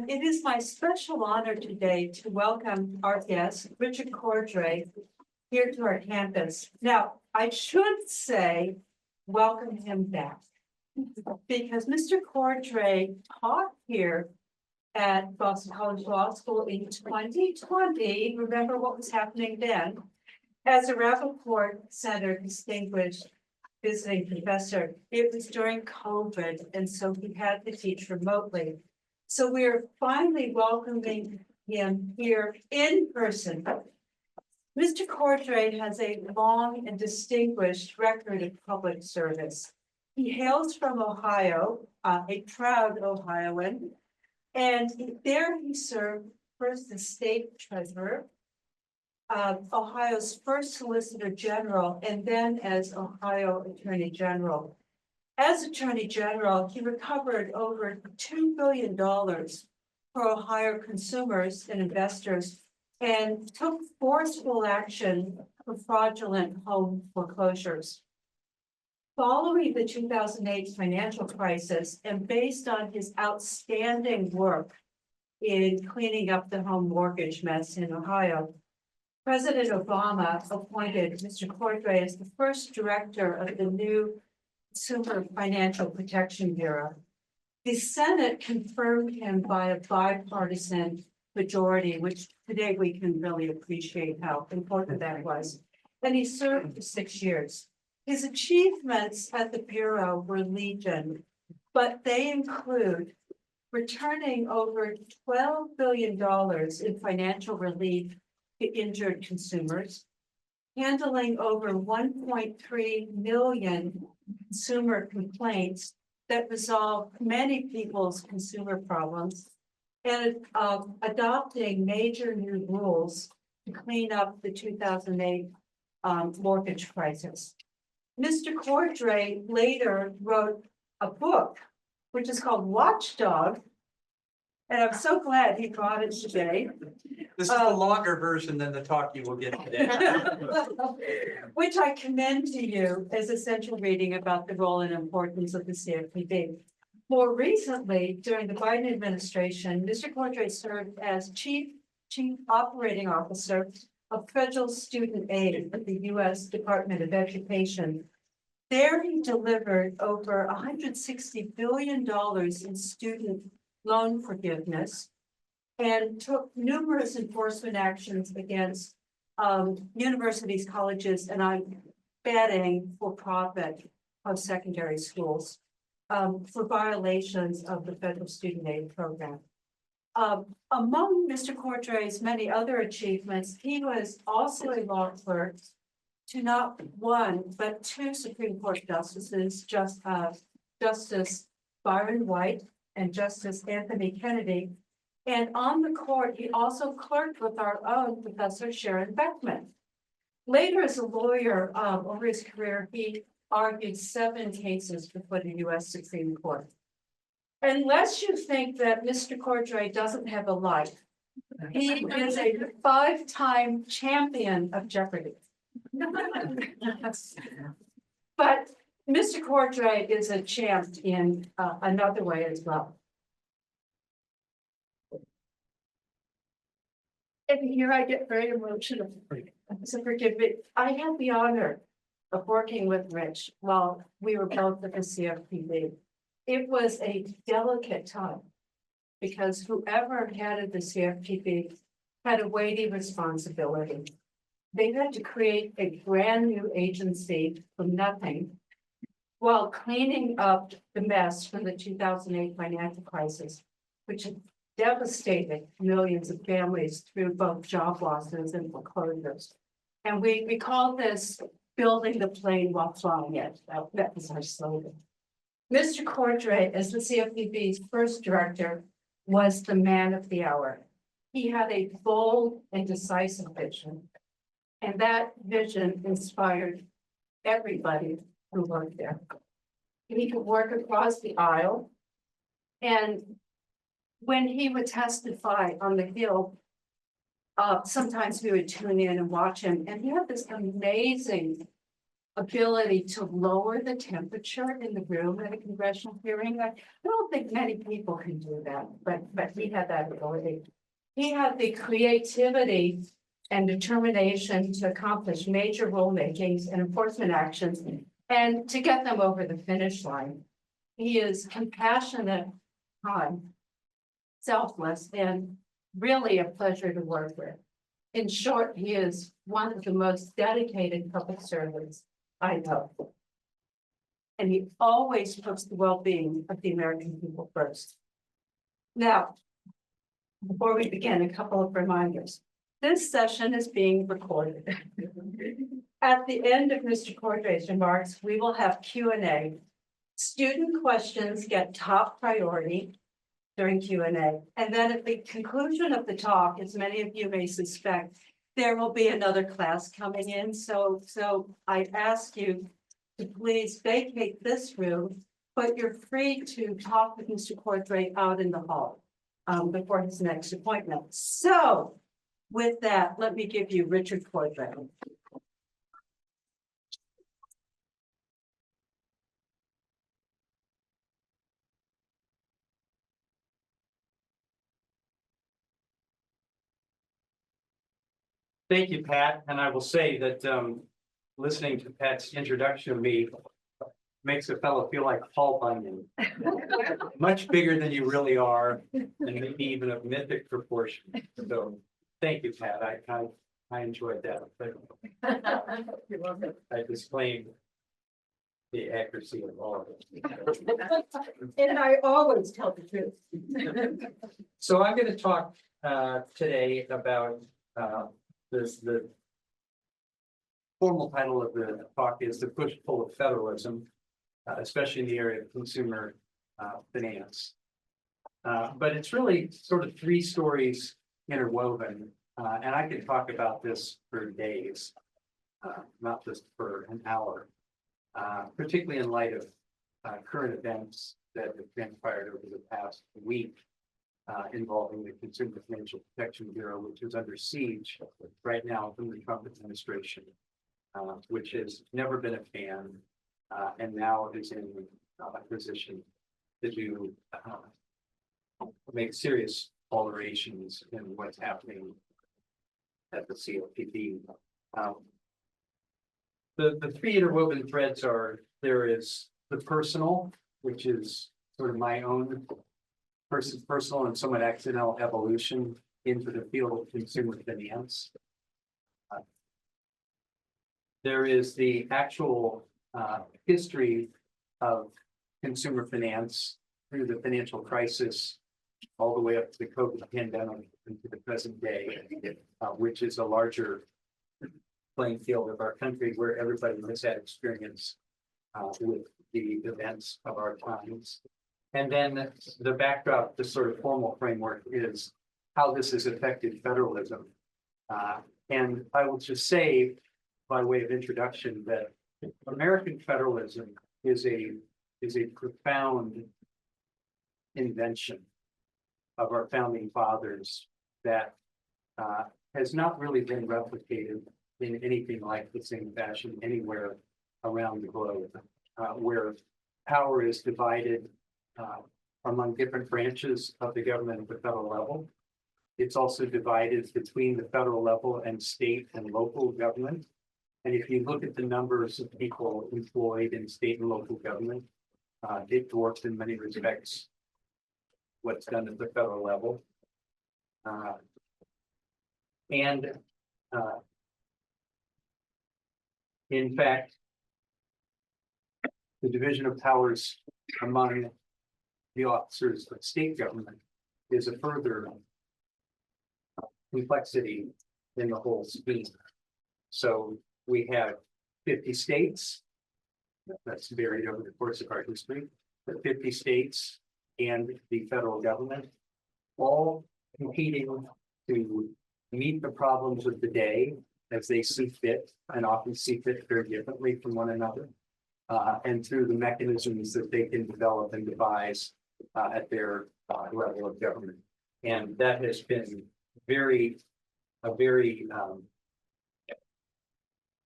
And it is my special honor today to welcome our guest, Richard Cordray, here to our campus. Now, I should say, welcome him back. Because Mr. Cordray taught here at Boston College Law School in 2020, remember what was happening then, as a Rappaport Center Distinguished Visiting Professor. It was during COVID, and so he had to teach remotely. So we're finally welcoming him here in person. Mr. Cordray has a long and distinguished record of public service. He hails from Ohio, a proud Ohioan, and there he served first as state treasurer, Ohio's first solicitor general, and then as Ohio Attorney General. As Attorney General, he recovered over $2 billion for Ohio consumers and investors and took forceful action for fraudulent home foreclosures. Following the 2008 financial crisis and based on his outstanding work in cleaning up the home mortgage mess in Ohio, President Obama appointed Mr. Cordray as the first director of the new Consumer Financial Protection Bureau. The Senate confirmed him by a bipartisan majority, which today we can really appreciate how important that was. And he served for 6 years. His achievements at the Bureau were legion, but they include returning over $12 billion in financial relief to injured consumers, handling over 1.3 million consumer complaints that resolve many people's consumer problems, and adopting major new rules to clean up the 2008 mortgage crisis. Mr. Cordray later wrote a book, which is called Watchdog, and I'm so glad he brought it today. This is the longer version than the talk you will get today. Which I commend to you as essential reading about the role and importance of the CFPB. More recently, during the Biden administration, Mr. Cordray served as Chief Operating Officer of Federal Student Aid at the U.S. Department of Education. There he delivered over $160 billion in student loan forgiveness and took numerous enforcement actions against universities, colleges, and I'm betting for-profit post-secondary schools for violations of the federal student aid program. Among Mr. Cordray's many other achievements, he was also a law clerk to not one, but two Supreme Court justices, Justice Byron White and Justice Anthony Kennedy. And on the court, he also clerked with our own Professor Sharon Beckman. Later as a lawyer, over his career, he argued 7 cases before the U.S. Supreme Court. Unless you think that Mr. Cordray doesn't have a life, he is a 5-time champion of Jeopardy. But Mr. Cordray is a champ in another way as well. And here I get very emotional, so forgive me. I had the honor of working with Rich while we were both at the CFPB. It was a delicate time because whoever headed the CFPB had a weighty responsibility. They had to create a brand new agency from nothing while cleaning up the mess from the 2008 financial crisis, which devastated millions of families through both job losses and foreclosures. And we call this building the plane while flying it. That was our slogan. Mr. Cordray, as the CFPB's first director, was the man of the hour. He had a bold and decisive vision, and that vision inspired everybody who worked there. He could work across the aisle, and when he would testify on the Hill, sometimes we would tune in and watch him, and he had this amazing ability to lower the temperature in the room at a congressional hearing. I don't think many people can do that, but he had that ability. He had the creativity and determination to accomplish major rulemakings and enforcement actions and to get them over the finish line. He is compassionate, kind, selfless, and really a pleasure to work with. In short, he is one of the most dedicated public servants I know. And he always puts the well-being of the American people first. Now, before we begin, a couple of reminders. This session is being recorded. At the end of Mr. Cordray's remarks, we will have Q&A. Student questions get top priority during Q&A. And then at the conclusion of the talk, as many of you may suspect, there will be another class coming in. So I ask you to please vacate this room, but you're free to talk with Mr. Cordray out in the hall before his next appointment. So with that, let me give you Richard Cordray. Thank you, Pat. And I will say that listening to Pat's introduction of me makes a fellow feel like Paul Bunyan. Much bigger than you really are, and maybe even of mythic proportion. So thank you, Pat. I enjoyed that. You're welcome. I disclaim the accuracy of all of it. And I always tell the truth. So I'm going to talk today about the formal title of the talk is the push-pull of federalism, especially in the area of consumer finance. But it's really sort of three stories interwoven, and I could talk about this for days, not just for an hour, particularly in light of current events that have transpired over the past week. Involving the Consumer Financial Protection Bureau, which is under siege right now from the Trump administration, which has never been a fan, and now is in a position to do make serious alterations in what's happening at the CFPB. The three interwoven threads are: there is the personal, which is sort of my own personal and somewhat accidental evolution into the field of consumer finance. There is the actual history of consumer finance through the financial crisis, all the way up to the COVID pandemic and to the present day, which is a larger playing field of our country where everybody has had experience with the events of our times. And then the backdrop, the sort of formal framework, is how this has affected federalism. And I will just say, by way of introduction, that American federalism is a profound invention of our founding fathers that has not really been replicated in anything like the same fashion anywhere around the globe, where power is divided among different branches of the government at the federal level. It's also divided between the federal level and state and local government. And if you look at the numbers of people employed in state and local government, it dwarfs in many respects what's done at the federal level. In fact, the division of powers among the officers of state government is a further complexity in the whole scheme. So we have 50 states, that's varied over the course of our history, but 50 states and the federal government, all competing to meet the problems of the day as they see fit, and often see fit very differently from one another, and through the mechanisms that they can develop and devise at their level of government. And that has been a very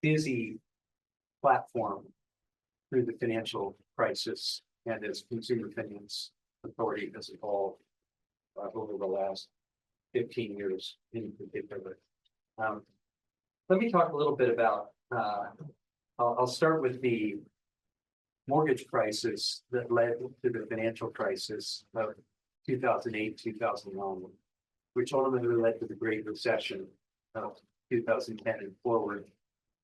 busy platform through the financial crisis and as consumer finance authority has evolved over the last 15 years in particular. Let me talk a little bit about, I'll start with the mortgage crisis that led to the financial crisis of 2008, 2009, which ultimately led to the Great Recession of 2010 and forward.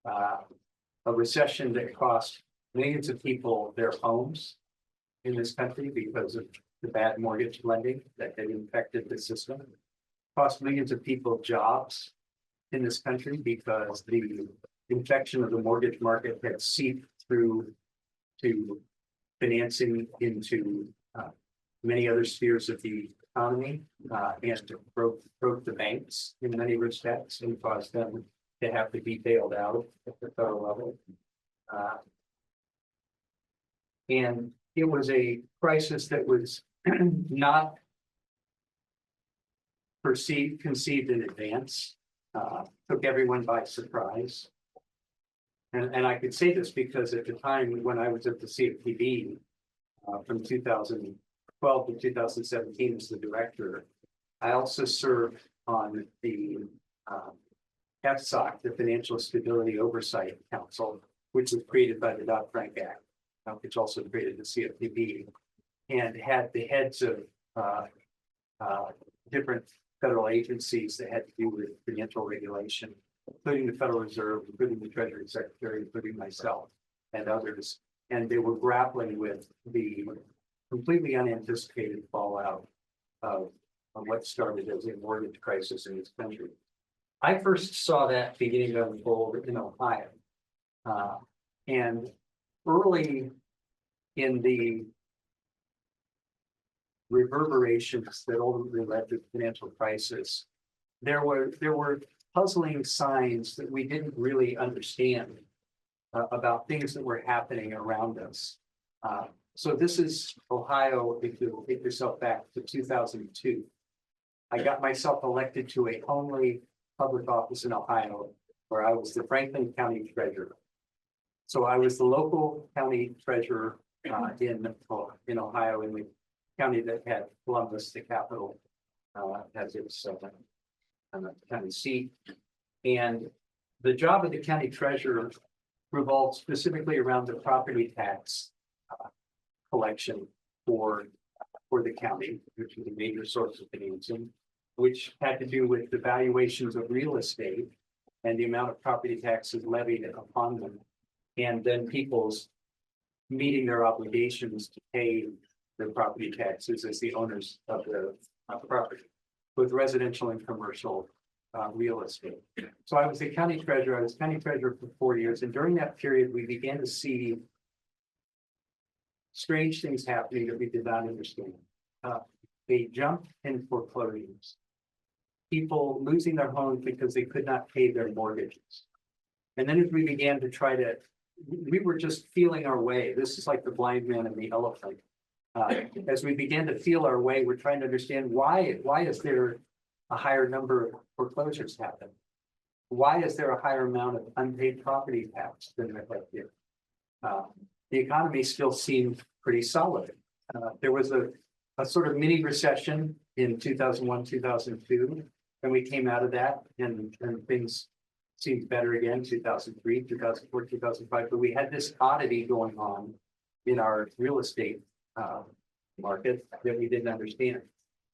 A recession that cost millions of people their homes in this country because of the bad mortgage lending that had infected the system. Cost millions of people jobs in this country because the infection of the mortgage market had seeped through to financing into many other spheres of the economy and broke the banks in many respects and caused them to have to be bailed out at the federal level. And it was a crisis that was not conceived in advance, took everyone by surprise. And I could say this because at the time when I was at the CFPB from 2012 to 2017 as the director, I also served on the FSOC, the Financial Stability Oversight Council, which was created by the Dodd-Frank Act, which also created the CFPB, and had the heads of different federal agencies that had to do with financial regulation, including the Federal Reserve, including the Treasury Secretary, including myself and others. And they were grappling with the completely unanticipated fallout of what started as a mortgage crisis in this country. I first saw that beginning to unfold in Ohio. And early in the reverberations that ultimately led to the financial crisis, there were puzzling signs that we didn't really understand about things that were happening around us. So this is Ohio, if you take yourself back to 2002. I got myself elected to a only public office in Ohio, where I was the Franklin County Treasurer. So I was the local county treasurer in Ohio, in the county that had Columbus, the capital, as its county seat. And the job of the county treasurer revolved specifically around the property tax collection for the county, which was a major source of financing, which had to do with the valuations of real estate and the amount of property taxes levied upon them, and then people's meeting their obligations to pay their property taxes as the owners of the property, with residential and commercial real estate. So I was the county treasurer. I was county treasurer for 4 years, and during that period, we began to see strange things happening that we did not understand. They jumped in foreclosures, people losing their homes because they could not pay their mortgages. And then as we began to we were just feeling our way. This is like the blind man and the elephant. As we began to feel our way, we're trying to understand why is there a higher number of foreclosures happen? Why is there a higher amount of unpaid property tax than there had been? The economy still seemed pretty solid. There was a sort of mini recession in 2001, 2002, and we came out of that and things seemed better again, 2003, 2004, 2005, but we had this oddity going on in our real estate market that we didn't understand.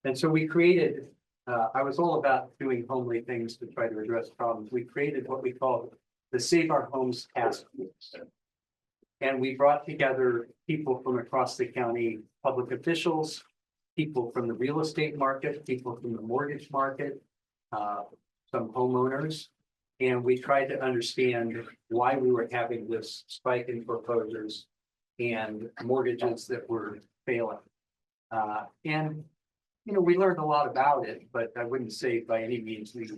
And so we created, I was all about doing homely things to try to address problems. We created what we called the Save Our Homes Task Force. And we brought together people from across the county, public officials, people from the real estate market, people from the mortgage market, some homeowners. And we tried to understand why we were having this spike in foreclosures and mortgages that were failing. And, you know, we learned a lot about it, but I wouldn't say by any means we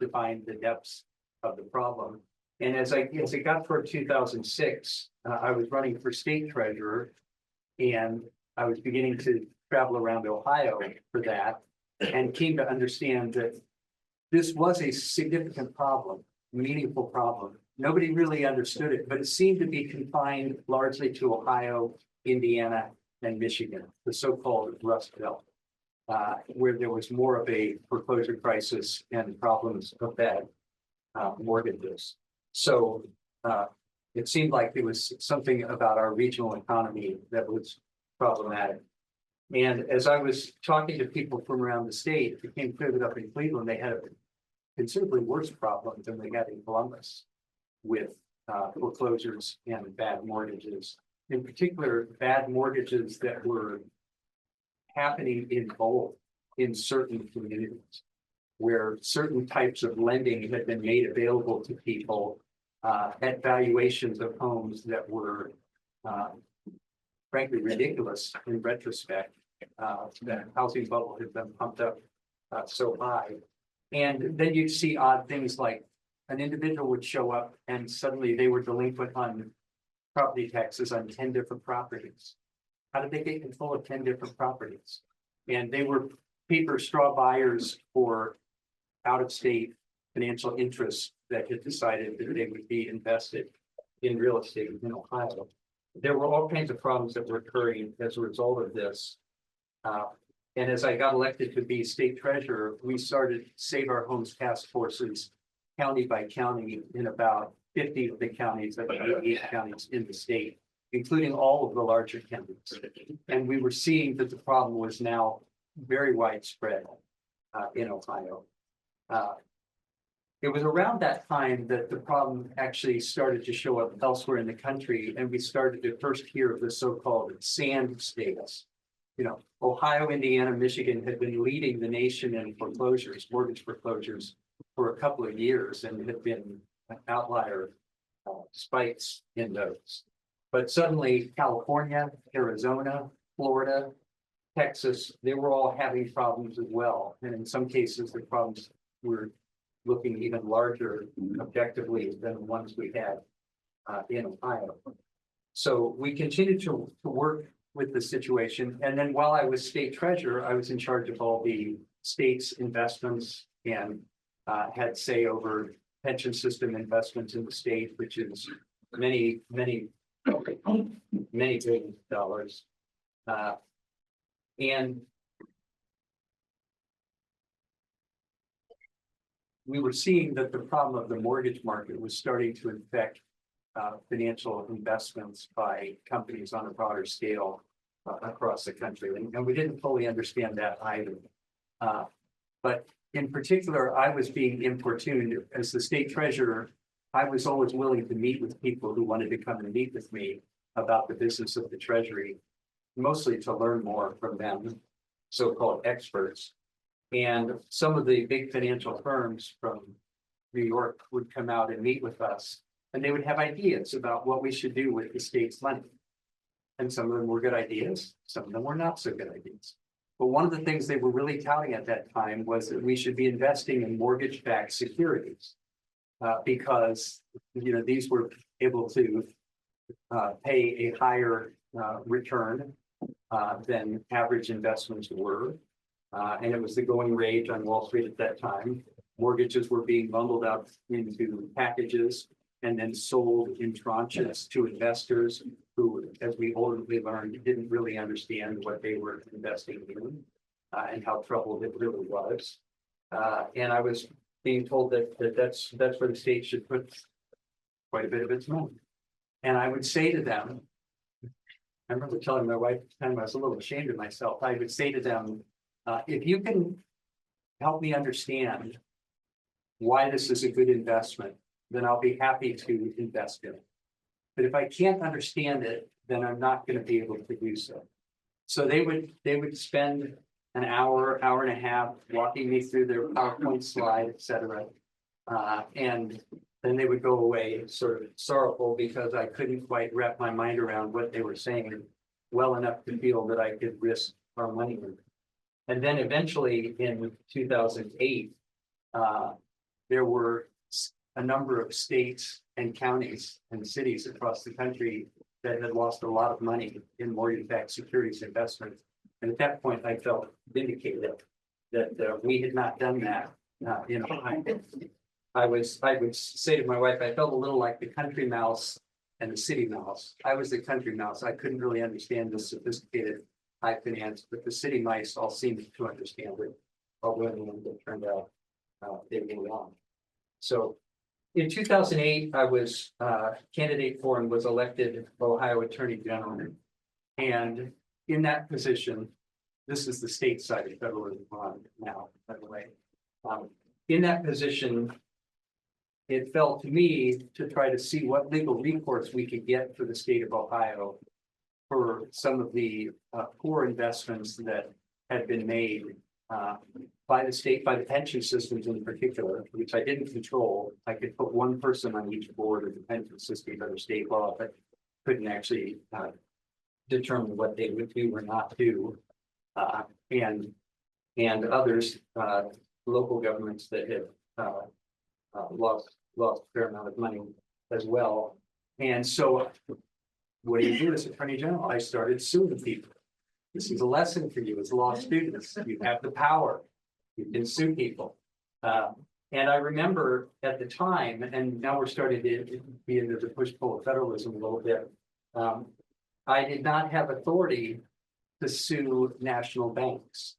defined the depths of the problem. And as it got toward 2006, I was running for state treasurer, and I was beginning to travel around Ohio for that, and came to understand that this was a significant problem, meaningful problem nobody really understood it, but it seemed to be confined largely to Ohio, Indiana, and Michigan, the so-called Rust Belt, where there was more of a foreclosure crisis and problems of bad mortgages. So it seemed like there was something about our regional economy that was problematic. And as I was talking to people from around the state, it became clear that up in Cleveland, they had a considerably worse problem than they had in Columbus with foreclosures and bad mortgages. In particular, bad mortgages that were happening in bulk in certain communities, where certain types of lending had been made available to people at valuations of homes that were frankly ridiculous in retrospect. The housing bubble had been pumped up so high. And then you'd see odd things like an individual would show up and suddenly they were delinquent on property taxes on 10 different properties. How did they get control of 10 different properties? And they were paper straw buyers for out-of-state financial interests that had decided that they would be invested in real estate in Ohio. There were all kinds of problems that were occurring as a result of this. And as I got elected to be state treasurer, we started Save Our Homes task forces county by county in about 50 of the counties, about 88 counties in the state, including all of the larger counties. And we were seeing that the problem was now very widespread in Ohio. It was around that time that the problem actually started to show up elsewhere in the country, and we started to first hear of the so-called sand states. You know, Ohio, Indiana, Michigan had been leading the nation in foreclosures, mortgage foreclosures, for a couple of years, and had been outlier spikes in those. But suddenly, California, Arizona, Florida, Texas, they were all having problems as well. And in some cases, the problems were looking even larger objectively than the ones we had in Ohio. So we continued to work with the situation. And then while I was state treasurer, I was in charge of all the state's investments and had say over pension system investments in the state, which is many billions of dollars. And we were seeing that the problem of the mortgage market was starting to infect financial investments by companies on a broader scale across the country. And we didn't fully understand that either. But in particular, I was being importuned as the state treasurer. I was always willing to meet with people who wanted to come and meet with me about the business of the Treasury, mostly to learn more from them, so-called experts. And some of the big financial firms from New York would come out and meet with us, and they would have ideas about what we should do with the state's money. And some of them were good ideas, some of them were not so good ideas. But one of the things they were really touting at that time was that we should be investing in mortgage-backed securities because these were able to pay a higher return than average investments were. And it was the going rate on Wall Street at that time. Mortgages were being bundled up into packages and then sold in tranches to investors who, as we ultimately learned, didn't really understand what they were investing in and how troubled it really was. And I was being told that's where the state should put quite a bit of its money. And I would say to them, I remember telling my wife at the time, I was a little ashamed of myself. I would say to them, if you can help me understand why this is a good investment, then I'll be happy to invest in it. But if I can't understand it, then I'm not going to be able to do so. So they would spend an hour, hour and a half walking me through their PowerPoint slide, et cetera. And then they would go away sort of sorrowful because I couldn't quite wrap my mind around what they were saying well enough to feel that I could risk our money. And then eventually in 2008, there were a number of states and counties and cities across the country that had lost a lot of money in mortgage-backed securities investments. And at that point, I felt vindicated that we had not done that in Ohio. I would say to my wife, I felt a little like the country mouse and the city mouse. I was the country mouse. I couldn't really understand the sophisticated high finance, but the city mice all seemed to understand it. Although it turned out they were wrong. So in 2008, I was candidate for and was elected Ohio Attorney General. And in that position, this is the state side of federalism now, by the way. In that position, it fell to me to try to see what legal recourse we could get for the state of Ohio for some of the poor investments that had been made by the state, by the pension systems in particular, which I didn't control. I could put one person on each board of the pension system under state law, but couldn't actually determine what they would do or not do. And others, local governments that had lost a fair amount of money as well. And so what do you do as Attorney General? I started suing people. This is a lesson for you as law students. You have the power. You can sue people. And I remember at the time, and now we're starting to be into the push-pull of federalism a little bit. I did not have authority to sue national banks.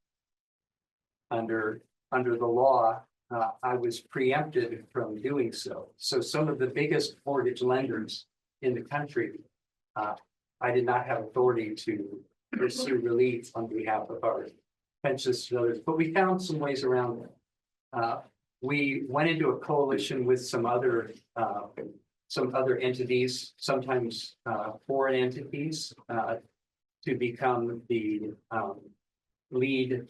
Under the law, I was preempted from doing so. So some of the biggest mortgage lenders in the country, I did not have authority to pursue relief on behalf of our pension others, but we found some ways around it. We went into a coalition with some other entities, sometimes foreign entities, to become the lead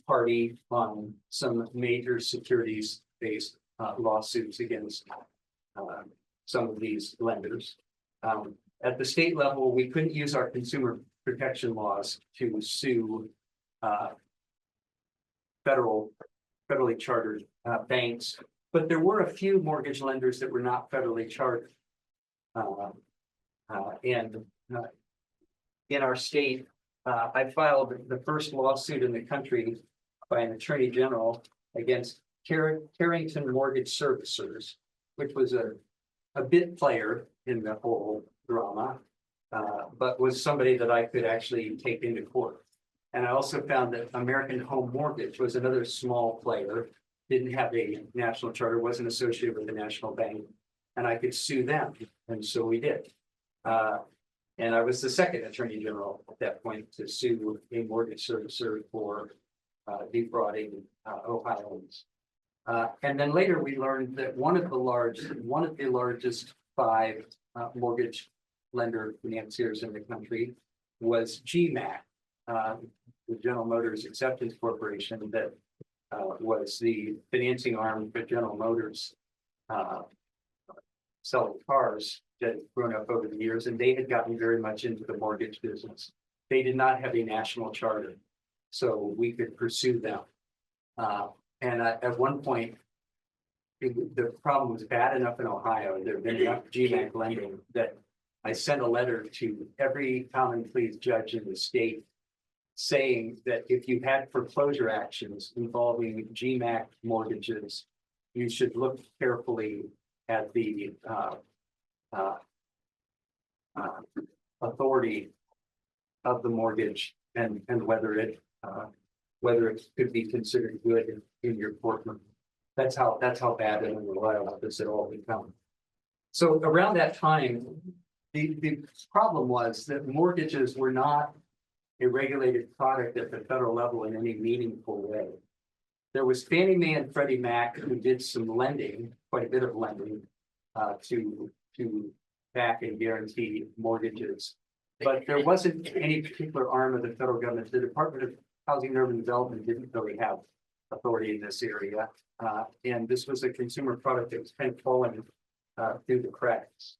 party on some major securities-based lawsuits against some of these lenders. At the state level, we couldn't use our consumer protection laws to sue federally chartered banks, but there were a few mortgage lenders that were not federally chartered. And in our state, I filed the first lawsuit in the country by an attorney general against Carrington Mortgage Servicers, which was a bit player in the whole drama, but was somebody that I could actually take into court. And I also found that American Home Mortgage was another small player, didn't have a national charter, wasn't associated with a national bank, and I could sue them. And so we did. And I was the second attorney general at that point to sue a mortgage servicer for defrauding Ohioans. And then later we learned that one of the largest 5 mortgage lender financiers in the country was GMAC, the General Motors Acceptance Corporation, that was the financing arm for General Motors selling cars that had grown up over the years, and they had gotten very much into the mortgage business. They did not have a national charter, so we could pursue them. And at one point, the problem was bad enough in Ohio. There had been enough GMAC lending that I sent a letter to every common pleas judge in the state saying that if you had foreclosure actions involving GMAC mortgages, you should look carefully at the authority of the mortgage and whether it could be considered good in your courtroom. That's how bad and unreliable this had all become. So around that time, the problem was that mortgages were not a regulated product at the federal level in any meaningful way. There was Fannie Mae and Freddie Mac who did some lending, quite a bit of lending, to back and guarantee mortgages. But there wasn't any particular arm of the federal government. The Department of Housing and Urban Development didn't really have authority in this area. And this was a consumer product that was kind of falling through the cracks.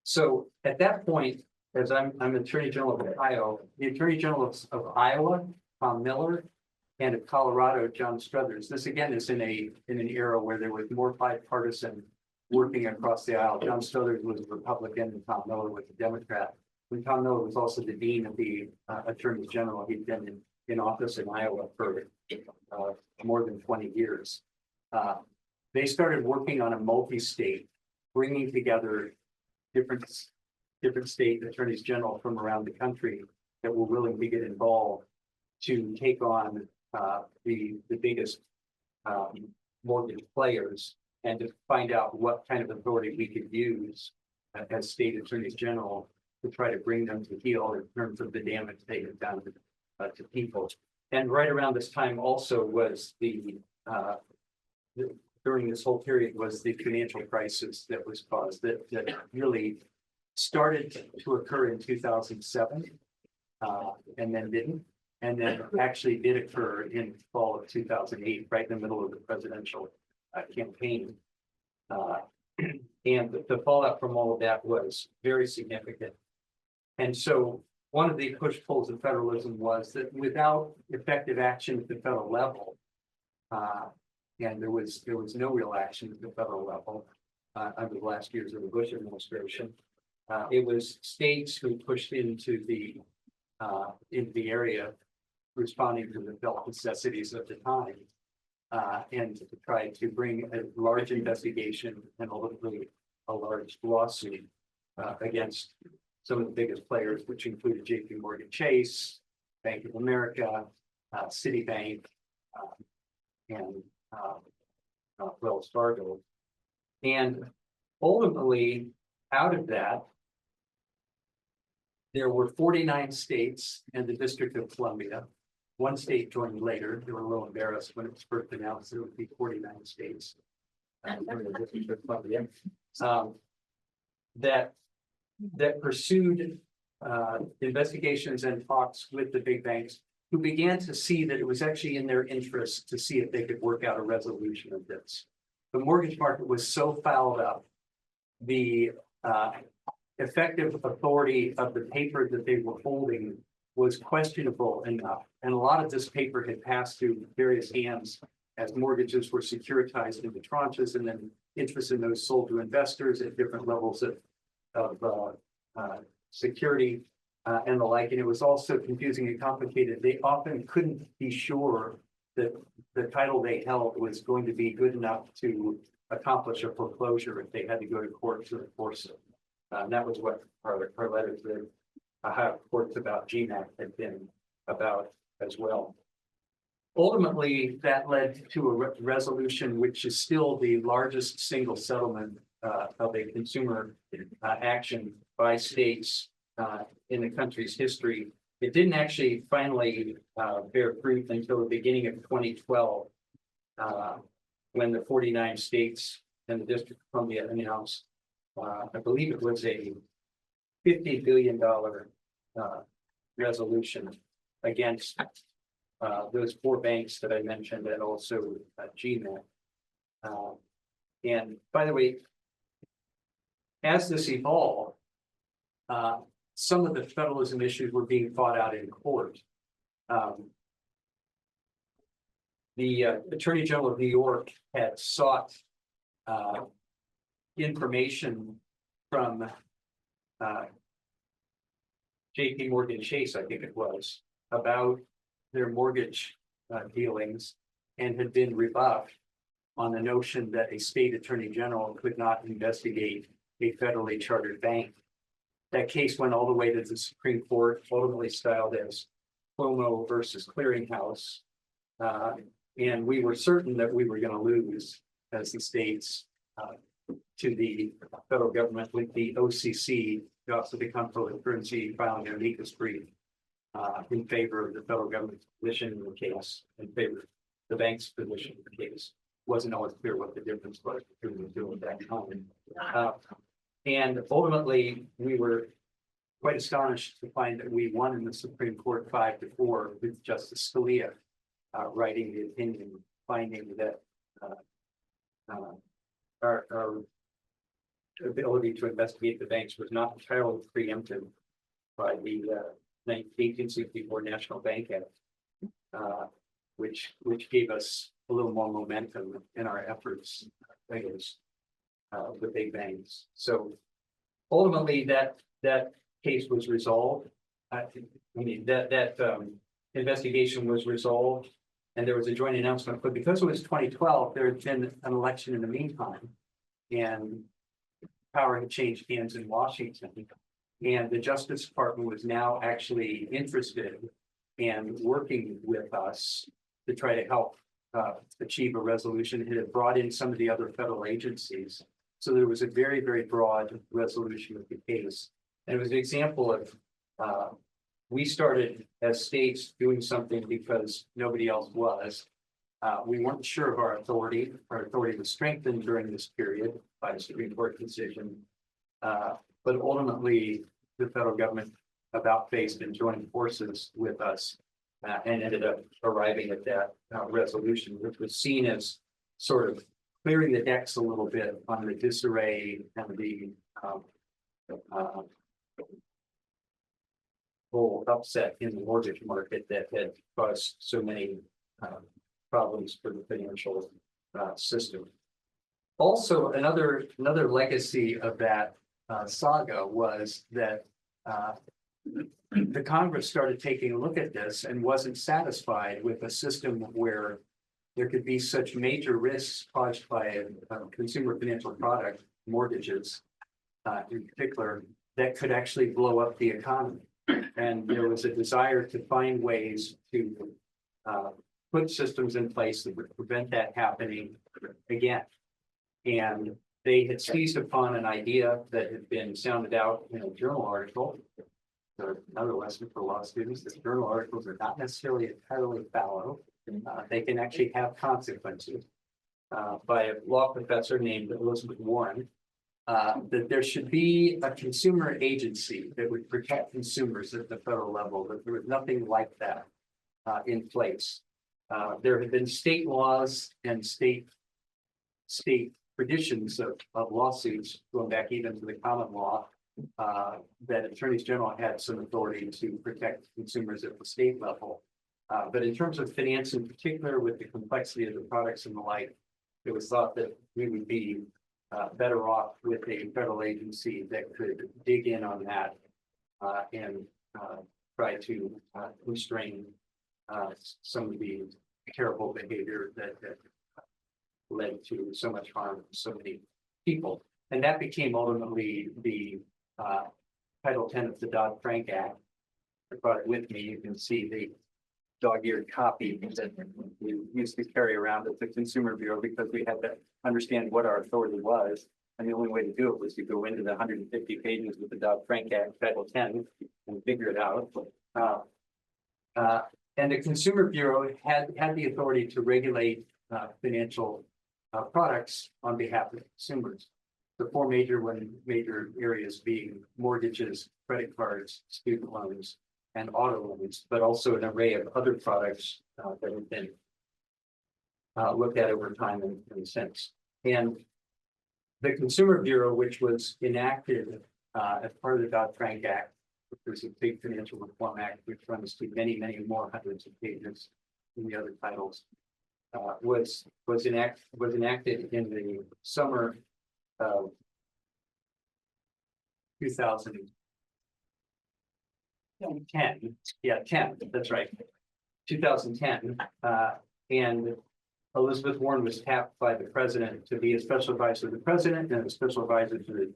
So at that point, as I'm Attorney General of Ohio, the Attorney General of Iowa, Tom Miller, and of Colorado, John Struthers. This again is in an era where there was more bipartisan working across the aisle. John Struthers was a Republican and Tom Miller was a Democrat. When Tom Miller was also the dean of the Attorney General, he'd been in office in Iowa for more than 20 years. They started working on a multi-state, bringing together different state attorneys general from around the country that were willing to get involved to take on the biggest mortgage players and to find out what kind of authority we could use as state attorneys general to try to bring them to heel in terms of the damage they had done to people. And right around this time also was during this whole period was the financial crisis that was caused that really started to occur in 2007 and then didn't, and then actually did occur in fall of 2008, right in the middle of the presidential campaign. And the fallout from all of that was very significant. And so one of the push-pulls of federalism was that without effective action at the federal level, and there was no real action at the federal level under the last years of the Bush administration. It was states who pushed into the area, responding to the felt necessities of the time, and to try to bring a large investigation and ultimately a large lawsuit against some of the biggest players, which included J.P. Chase, Bank of America, Citibank, and Wells Fargo. And ultimately, out of that, there were 49 states and the District of Columbia. One state joined later. They were a little embarrassed when it was first announced there would be 49 states. The District of Columbia, that pursued investigations and talks with the big banks, who began to see that it was actually in their interest to see if they could work out a resolution of this. The mortgage market was so fouled up, the effective authority of the paper that they were holding was questionable enough. And a lot of this paper had passed through various hands as mortgages were securitized into tranches and then interest in those sold to investors at different levels of security. And the like, and it was also confusing and complicated. They often couldn't be sure that the title they held was going to be good enough to accomplish a foreclosure if they had to go to court to enforce it. And that was what our letter to the Ohio courts about GMAC had been about as well. Ultimately, that led to a resolution, which is still the largest single settlement of a consumer action by states in the country's history. It didn't actually finally bear fruit until the beginning of 2012, when the 49 states and the District of Columbia announced, I believe it was a $50 billion resolution against those four banks that I mentioned, and also GMAC. And by the way, as this evolved, some of the federalism issues were being fought out in court. The Attorney General of New York had sought information from J.P. Chase, I think it was, about their mortgage dealings, and had been rebuffed on the notion that a state attorney general could not investigate a federally chartered bank. That case went all the way to the Supreme Court, ultimately styled as Cuomo versus Clearinghouse. And we were certain that we were going to lose as the states to the federal government, with the OCC, the Office of the Comptroller of Currency, filing an amicus brief in favor of the federal government's position in the case, in favor of the bank's position in the case. Wasn't always clear what the difference was between the two at that time. And ultimately, we were quite astonished to find that we won in the Supreme Court 5-4, with Justice Scalia writing the opinion, finding that our ability to investigate the banks was not entirely preempted by the 1864 National Bank Act, which gave us a little more momentum in our efforts against the big banks. So ultimately, that case was resolved. I mean, that investigation was resolved and there was a joint announcement, but because it was 2012, there had been an election in the meantime. And power had changed hands in Washington. And the Justice Department was now actually interested in working with us to try to help achieve a resolution. It had brought in some of the other federal agencies. So there was a very, very broad resolution of the case. And it was an example of we started as states doing something because nobody else was. We weren't sure of our authority. Our authority was strengthened during this period by a Supreme Court decision. But ultimately, the federal government about faced and joined forces with us and ended up arriving at that resolution, which was seen as sort of clearing the decks a little bit on the disarray and the whole upset in the mortgage market that had caused so many problems for the financial system. Also, another legacy of that saga was that the Congress started taking a look at this and wasn't satisfied with a system where there could be such major risks caused by a consumer financial product, mortgages in particular, that could actually blow up the economy. And there was a desire to find ways to put systems in place that would prevent that happening again. And they had seized upon an idea that had been sounded out in a journal article. So another lesson for law students, that journal articles are not necessarily entirely fallow. They can actually have consequences. By a law professor named Elizabeth Warren, that there should be a consumer agency that would protect consumers at the federal level, but there was nothing like that in place. There have been state laws and state traditions of lawsuits going back even to the common law that attorneys general had some authority to protect consumers at the state level. But in terms of finance in particular, with the complexity of the products and the like, it was thought that we would be better off with a federal agency that could dig in on that and try to constrain some of the terrible behavior that led to so much harm to so many people. And that became ultimately the Title 10 of the Dodd-Frank Act. I brought it with me. You can see the dog-eared copy that we used to carry around at the Consumer Bureau because we had to understand what our authority was. And the only way to do it was to go into the 150 pages with the Dodd-Frank Act, Title 10, and figure it out. And the Consumer Bureau had the authority to regulate financial products on behalf of consumers. The four major areas being mortgages, credit cards, student loans, and auto loans, but also an array of other products that have been looked at over time and since. And the Consumer Bureau, which was enacted as part of the Dodd-Frank Act, which was a big financial reform act, which runs to many, many more hundreds of pages in the other titles, was enacted in the summer of 2010. Yeah, 10. That's right. 2010, and Elizabeth Warren was tapped by the president to be a special advisor to the president and a special advisor to the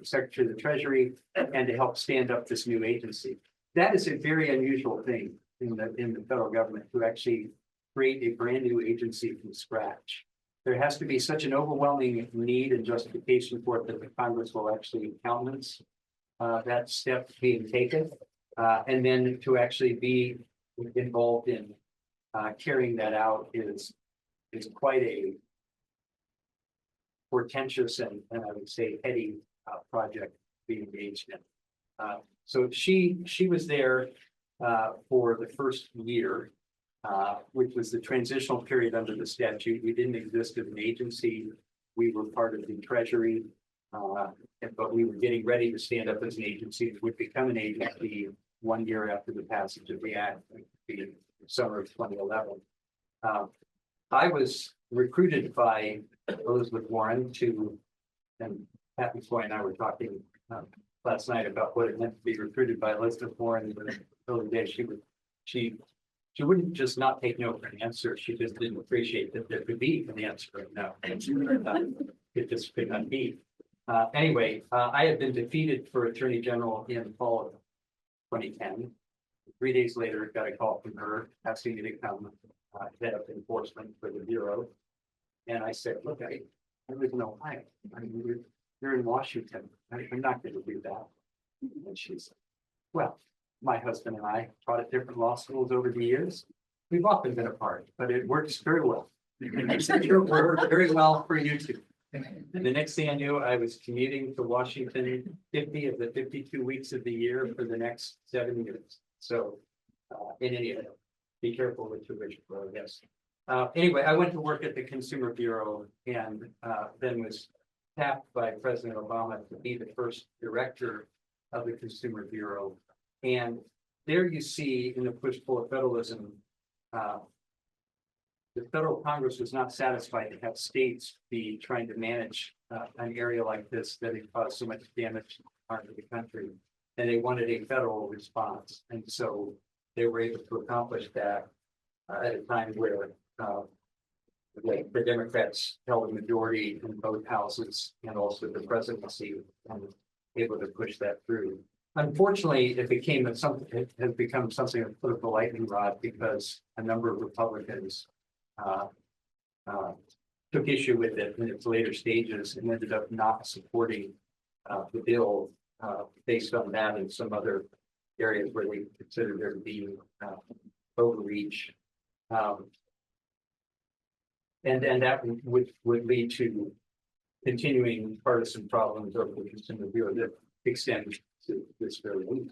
Secretary of the Treasury, and to help stand up this new agency. That is a very unusual thing in the federal government, to actually create a brand new agency from scratch. There has to be such an overwhelming need and justification for it that the Congress will actually countenance that step being taken, and then to actually be involved in carrying that out is quite a portentous and I would say heady project being engaged in. So she was there for the first year, which was the transitional period under the statute. We didn't exist as an agency. We were part of the Treasury, but we were getting ready to stand up as an agency that would become an agency 1 year after the passage of the act, the summer of 2011. I was recruited by Elizabeth Warren to, and Pat McCoy and I were talking last night about what it meant to be recruited by Elizabeth Warren in the early days. She She wouldn't just not take no for an answer. She just didn't appreciate that there could be an answer of no. It just could not be. Anyway, I had been defeated for Attorney General in the fall of 2010. 3 days later, got a call from her asking me to come head up enforcement for the Bureau. And I said, look, I live in Ohio. I mean, you're in Washington. I'm not going to do that. And she said, well, my husband and I taught at different law schools over the years. We've often been apart, but it works very well. It worked very well for you too. And the next thing I knew, I was commuting to Washington 50 of the 52 weeks of the year for the next 7 years. So in any event, be careful with your wish for, I guess. Anyway, I went to work at the Consumer Bureau and then was tapped by President Obama to be the first director of the Consumer Bureau. And there you see in the push-pull of federalism, the federal Congress was not satisfied to have states be trying to manage an area like this that had caused so much damage to the country. And they wanted a federal response. And so they were able to accomplish that at a time where the Democrats held a majority in both houses and also the presidency and able to push that through. Unfortunately, it has become something of a political lightning rod because a number of Republicans took issue with it in its later stages and ended up not supporting the bill based on that and some other areas where they considered there to be overreach. And that would lead to continuing partisan problems over the Consumer Bureau that extend to this very week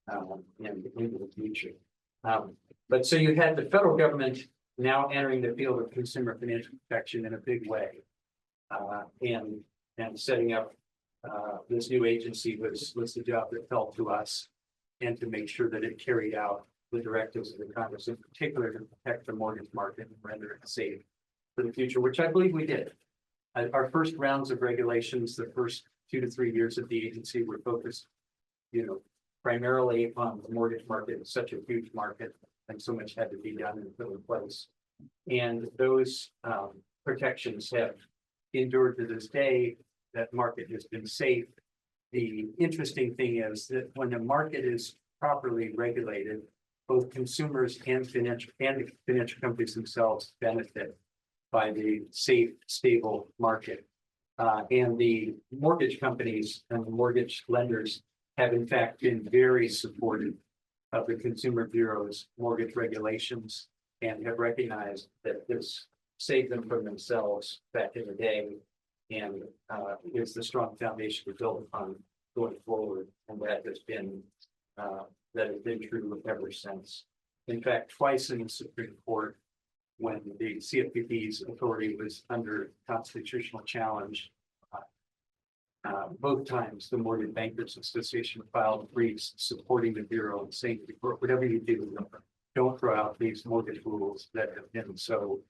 and into the future. But so you had the federal government now entering the field of consumer financial protection in a big way. And setting up this new agency was the job that fell to us, and to make sure that it carried out the directives of the Congress, in particular to protect the mortgage market and render it safe for the future, which I believe we did. Our first rounds of regulations, the first 2 to 3 years of the agency were focused, primarily on the mortgage market. It's such a huge market, and so much had to be done and put in place. And those protections have endured to this day. That market has been safe. The interesting thing is that when the market is properly regulated, both consumers and the financial companies themselves benefit by the safe, stable market. And the mortgage companies and the mortgage lenders have in fact been very supportive of the Consumer Bureau's mortgage regulations and have recognized that this saved them from themselves back in the day and is the strong foundation to build upon going forward. And that has been true ever since. In fact, twice in the Supreme Court, when the CFPB's authority was under constitutional challenge, both times the Mortgage Bankers Association filed briefs supporting the Bureau and saying, whatever you do, don't throw out these mortgage rules that have been so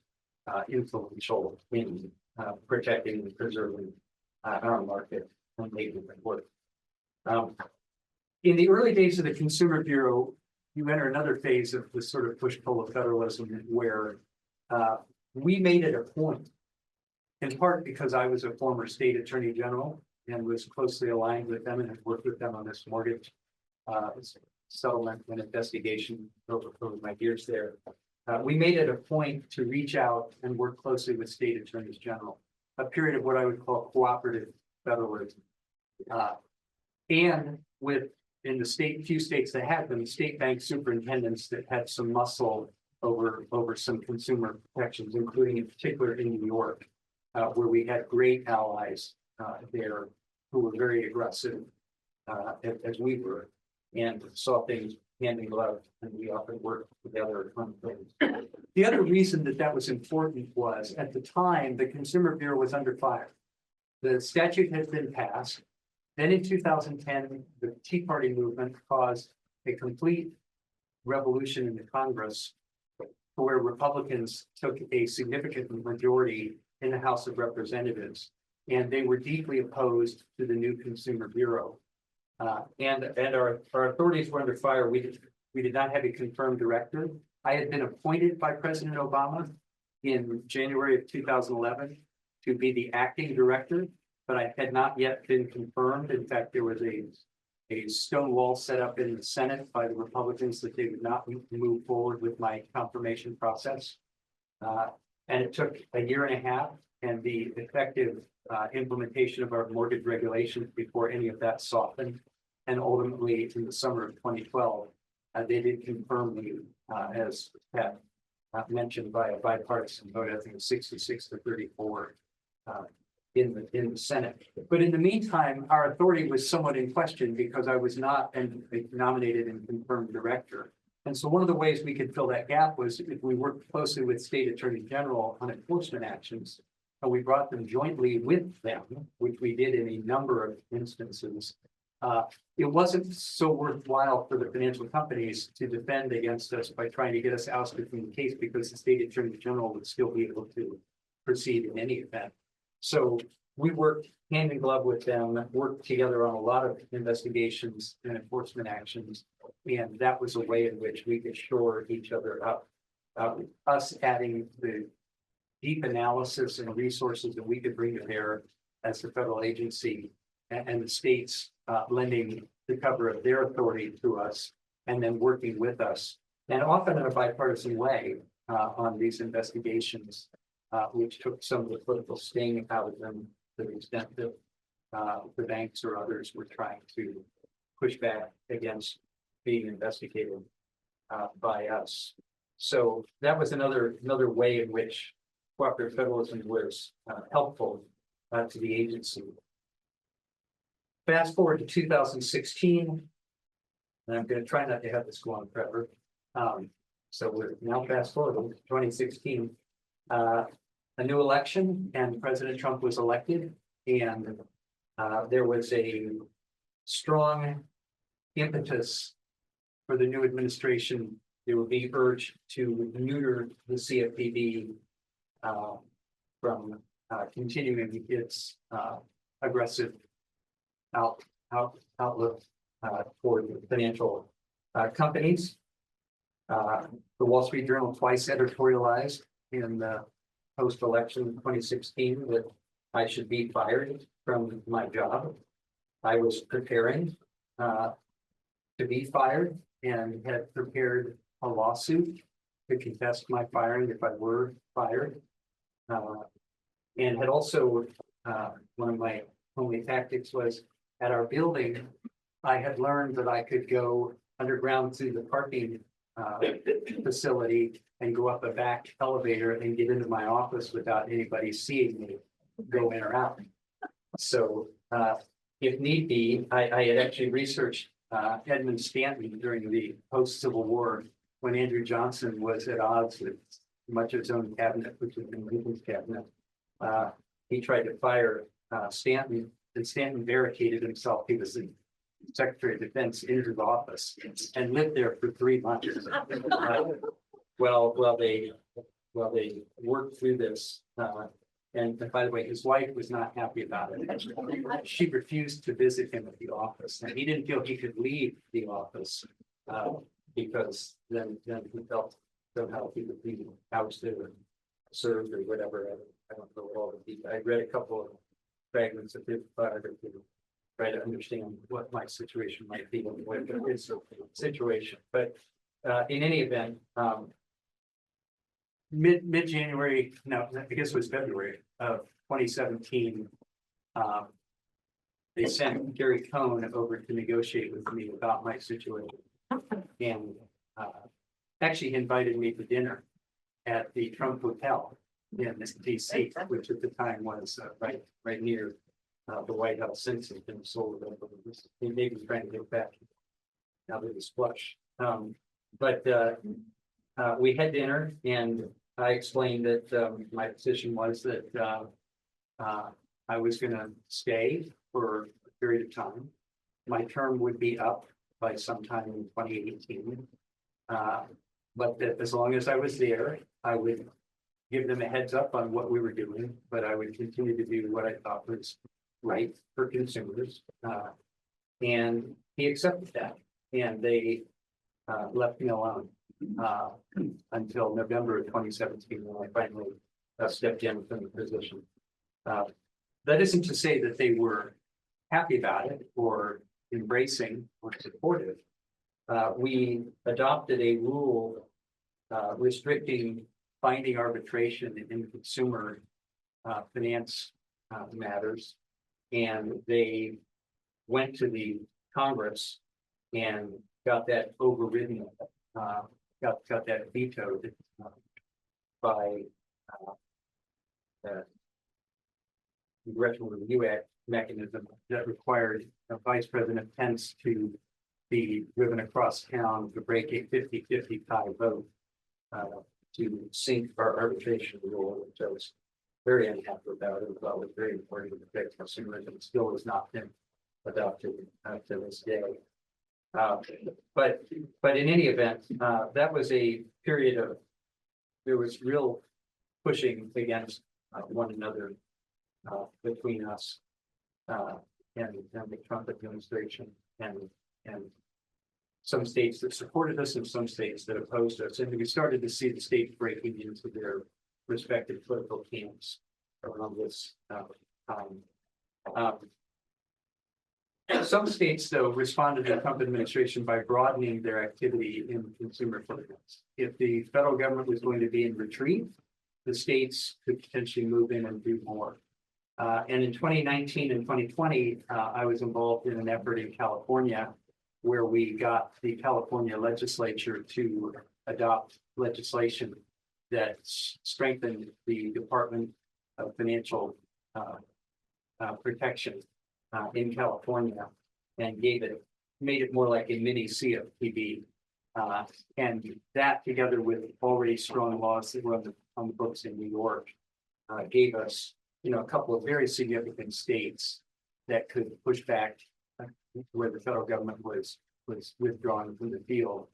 influential in protecting and preserving our market and making it work. In the early days of the Consumer Bureau, you enter another phase of this sort of push-pull of federalism where we made it a point, in part because I was a former state attorney general and was closely aligned with them and had worked with them on this mortgage settlement and investigation over my years there. We made it a point to reach out and work closely with state attorneys general, a period of what I would call cooperative federalism. And in the few states that had them, state bank superintendents that had some muscle over some consumer protections, including in particular in New York, where we had great allies there who were very aggressive as we were, and saw things hand in glove, and we often worked together on things. The other reason that was important was, at the time, the Consumer Bureau was under fire. The statute had been passed. Then in 2010, the Tea Party movement caused a complete revolution in the Congress, where Republicans took a significant majority in the House of Representatives, and they were deeply opposed to the new Consumer Bureau. And our authorities were under fire. We did not have a confirmed director. I had been appointed by President Obama in January of 2011 to be the acting director, but I had not yet been confirmed. In fact, there was a stone wall set up in the Senate by the Republicans that they would not move forward with my confirmation process. And it took a year and a half and the effective implementation of our mortgage regulations before any of that softened. And ultimately, in the summer of 2012, they did confirm me as Pat mentioned by a bipartisan vote, I think 66 to 34 in the Senate. But in the meantime, our authority was somewhat in question because I was not a nominated and confirmed director. And so one of the ways we could fill that gap was if we worked closely with State Attorney General on enforcement actions, and we brought them jointly with them, which we did in a number of instances. It wasn't so worthwhile for the financial companies to defend against us by trying to get us ousted from the case because the State Attorney General would still be able to proceed in any event. So we worked hand in glove with them, worked together on a lot of investigations and enforcement actions. And that was a way in which we could shore each other up. Us adding the deep analysis and resources that we could bring to bear as the federal agency and the states lending the cover of their authority to us and then working with us. And often in a bipartisan way on these investigations, which took some of the political sting out of them to the extent that the banks or others were trying to push back against being investigated by us. So that was another way in which cooperative federalism was helpful to the agency. Fast forward to 2016, and I'm going to try not to have this go on forever. So we're now fast forward to 2016. A new election and President Trump was elected, and there was a strong impetus for the new administration. They were being urged to neuter the CFPB from continuing its aggressive outlook for the financial companies. The Wall Street Journal twice editorialized in the post-election 2016 that I should be fired from my job. I was preparing to be fired and had prepared a lawsuit to contest my firing if I were fired. And had also, one of my only tactics was at our building, I had learned that I could go underground to the parking facility and go up a back elevator and get into my office without anybody seeing me go in or out. So if need be, I had actually researched Edmund Stanton during the post-Civil War when Andrew Johnson was at odds with much of his own cabinet, which was in Lincoln's cabinet. He tried to fire Stanton, and Stanton barricaded himself. He was the Secretary of Defense in his office and lived there for 3 months. While they worked through this. And by the way, his wife was not happy about it. She refused to visit him at the office, and he didn't feel he could leave the office because then he felt somehow he would be ousted or served or whatever. I don't know all the details. I read a couple of fragments of his biography to try to understand what my situation might be and what his situation. But in any event, mid-January, no, I guess it was February of 2017, they sent Gary Cohn over to negotiate with me about my situation. And actually invited me to dinner at the Trump Hotel in DC, which at the time was right near the White House, since it's been sold. They may be trying to get back now that it's flush. But we had dinner, and I explained that my position was that I was going to stay for a period of time. My term would be up by sometime in 2018. But that as long as I was there, I would give them a heads up on what we were doing, but I would continue to do what I thought was right for consumers. And he accepted that. And they left me alone until November of 2017, when I finally stepped in from the position. That isn't to say that they were happy about it or embracing or supportive. We adopted a rule restricting binding arbitration in consumer finance matters, and they went to the Congress and got that overridden, got that vetoed by the Congressional Review Act mechanism that required Vice President Pence to be driven across town to break a 50-50 tie vote to sink our arbitration rule, which I was very unhappy about. It was very important to protect consumers, and still has not been adopted to this day. But in any event, that was a period of, there was real pushing against one another between us and the Trump administration, and some states that supported us and some states that opposed us. And we started to see the states breaking into their respective political camps around this time. Some states, though, responded to the Trump administration by broadening their activity in consumer finance. If the federal government was going to be in retreat, the states could potentially move in and do more. And in 2019 and 2020, I was involved in an effort in California where we got the California legislature to adopt legislation that strengthened the Department of Financial Protection in California, and made it more like a mini CFPB. And that, together with already strong laws that were on the books in New York, gave us, a couple of very significant states that could push back where the federal government was withdrawn from the field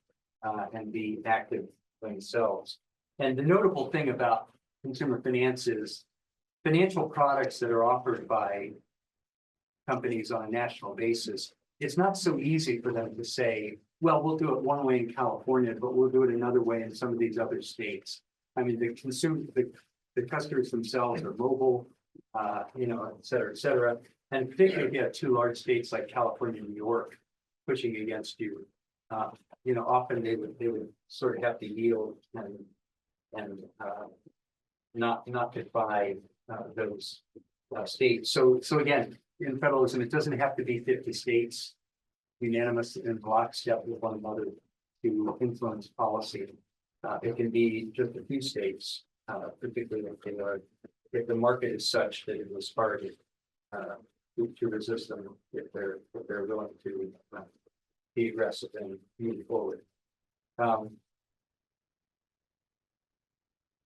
and be active themselves. And the notable thing about consumer finance is financial products that are offered by companies on a national basis. It's not so easy for them to say, well, we'll do it one way in California, but we'll do it another way in some of these other states. I mean, the customers themselves are mobile, et cetera, et cetera. And particularly if you have two large states like California and New York pushing against you, often they would sort of have to yield and not defy those states. So again, in federalism, it doesn't have to be 50 states unanimous in lockstep with one another to influence policy. It can be just a few states, particularly if the market is such that it was hard to resist them if they're willing to be aggressive and move forward.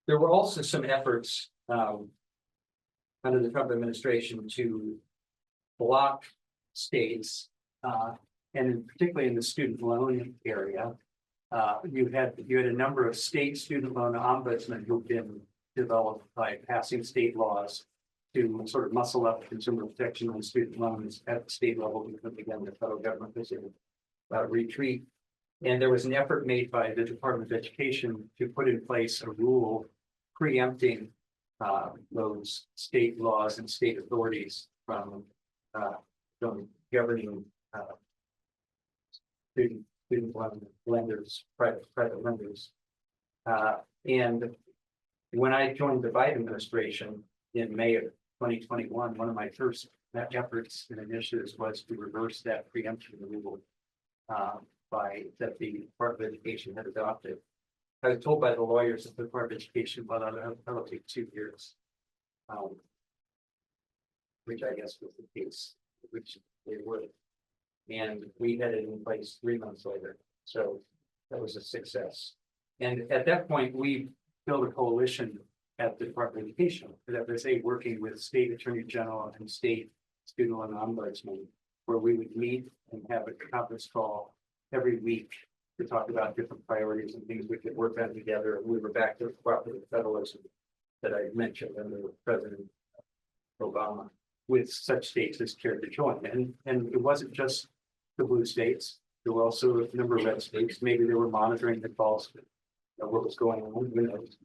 There were also some efforts under the Trump administration to block states, and particularly in the student loan area. You had a number of state student loan ombudsmen who've been developed by passing state laws to sort of muscle up consumer protection on student loans at the state level, because again, the federal government was in retreat. And there was an effort made by the Department of Education to put in place a rule preempting those state laws and state authorities from governing student loan lenders, private lenders. And when I joined the Biden administration in May of 2021, one of my first efforts and initiatives was to reverse that preemption rule that the Department of Education had adopted. I was told by the lawyers at the Department of Education, well, that'll take 2 years, which I guess was the case, which they would. And we had it in place 3 months later. So that was a success. And at that point, we built a coalition at the Department of Education, that was working with state attorney general and state student loan ombudsman, where we would meet and have a conference call every week to talk about different priorities and things we could work on together. And we were back to the Department of Federalism that I mentioned under President Obama, with such states as cared to join. And it wasn't just the blue states. There were also a number of red states. Maybe they were monitoring the calls, what was going on, who knows,